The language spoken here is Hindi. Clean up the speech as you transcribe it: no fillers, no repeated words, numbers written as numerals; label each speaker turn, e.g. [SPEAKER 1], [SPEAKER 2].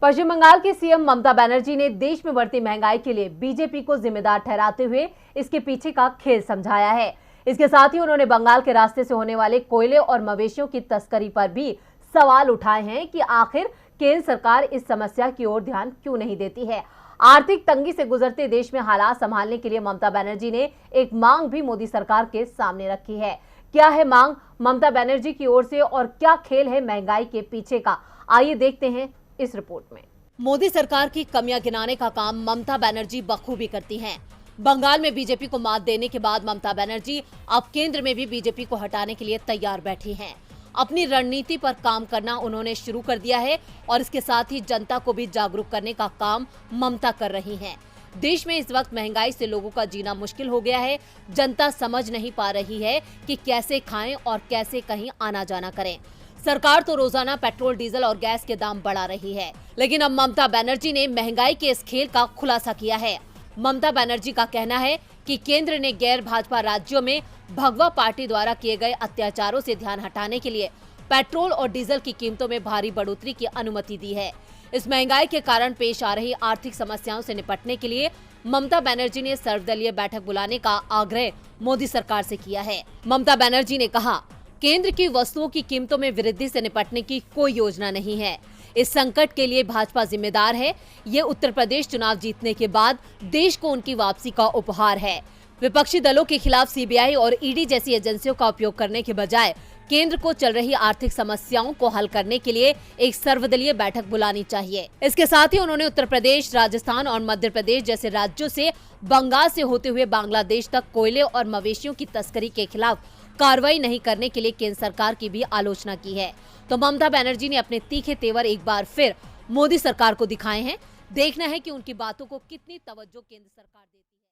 [SPEAKER 1] पश्चिम बंगाल की सीएम ममता बनर्जी ने देश में बढ़ती महंगाई के लिए बीजेपी को जिम्मेदार ठहराते हुए इसके पीछे का खेल समझाया है। इसके साथ ही उन्होंने बंगाल के रास्ते से होने वाले कोयले और मवेशियों की तस्करी पर भी सवाल उठाए हैं कि आखिर केंद्र सरकार इस समस्या की ओर ध्यान क्यों नहीं देती है। आर्थिक तंगी से गुजरते देश में हालात संभालने के लिए ममता बनर्जी ने एक मांग भी मोदी सरकार के सामने रखी है। क्या है मांग ममता बनर्जी की ओर से और क्या खेल है महंगाई के पीछे का, आइए देखते हैं इस रिपोर्ट में। मोदी सरकार की कमियां गिनाने का काम ममता बनर्जी बखूबी करती हैं। बंगाल में बीजेपी को मात देने के बाद ममता बनर्जी अब केंद्र में भी बीजेपी को हटाने के लिए तैयार बैठी हैं। अपनी रणनीति पर काम करना उन्होंने शुरू कर दिया है और इसके साथ ही जनता को भी जागरूक करने का काम ममता कर रही हैं। देश में इस वक्त महंगाई से लोगों का जीना मुश्किल हो गया है। जनता समझ नहीं पा रही है कि कैसे खाएं और कैसे कहीं आना जाना करें। सरकार तो रोजाना पेट्रोल, डीजल और गैस के दाम बढ़ा रही है, लेकिन अब ममता बनर्जी ने महंगाई के इस खेल का खुलासा किया है। ममता बनर्जी का कहना है कि केंद्र ने गैर भाजपा राज्यों में भगवा पार्टी द्वारा किए गए अत्याचारों से ध्यान हटाने के लिए पेट्रोल और डीजल की कीमतों में भारी बढ़ोतरी की अनुमति दी है। इस महंगाई के कारण पेश आ रही आर्थिक समस्याओं से निपटने के लिए ममता बनर्जी ने सर्वदलीय बैठक बुलाने का आग्रह मोदी सरकार से किया है। ममता बनर्जी ने कहा, केंद्र की वस्तुओं की कीमतों में वृद्धि से निपटने की कोई योजना नहीं है। इस संकट के लिए भाजपा जिम्मेदार है। ये उत्तर प्रदेश चुनाव जीतने के बाद देश को उनकी वापसी का उपहार है। विपक्षी दलों के खिलाफ सीबीआई और ईडी जैसी एजेंसियों का उपयोग करने के बजाय केंद्र को चल रही आर्थिक समस्याओं को हल करने के लिए एक सर्वदलीय बैठक बुलानी चाहिए। इसके साथ ही उन्होंने उत्तर प्रदेश, राजस्थान और मध्य प्रदेश जैसे राज्यों से बंगाल से होते हुए बांग्लादेश तक कोयले और मवेशियों की तस्करी के खिलाफ कार्रवाई नहीं करने के लिए केंद्र सरकार की भी आलोचना की है। तो ममता बनर्जी ने अपने तीखे तेवर एक बार फिर मोदी सरकार को दिखाए हैं। देखना है कि उनकी बातों को कितनी तवज्जो केंद्र सरकार देती है।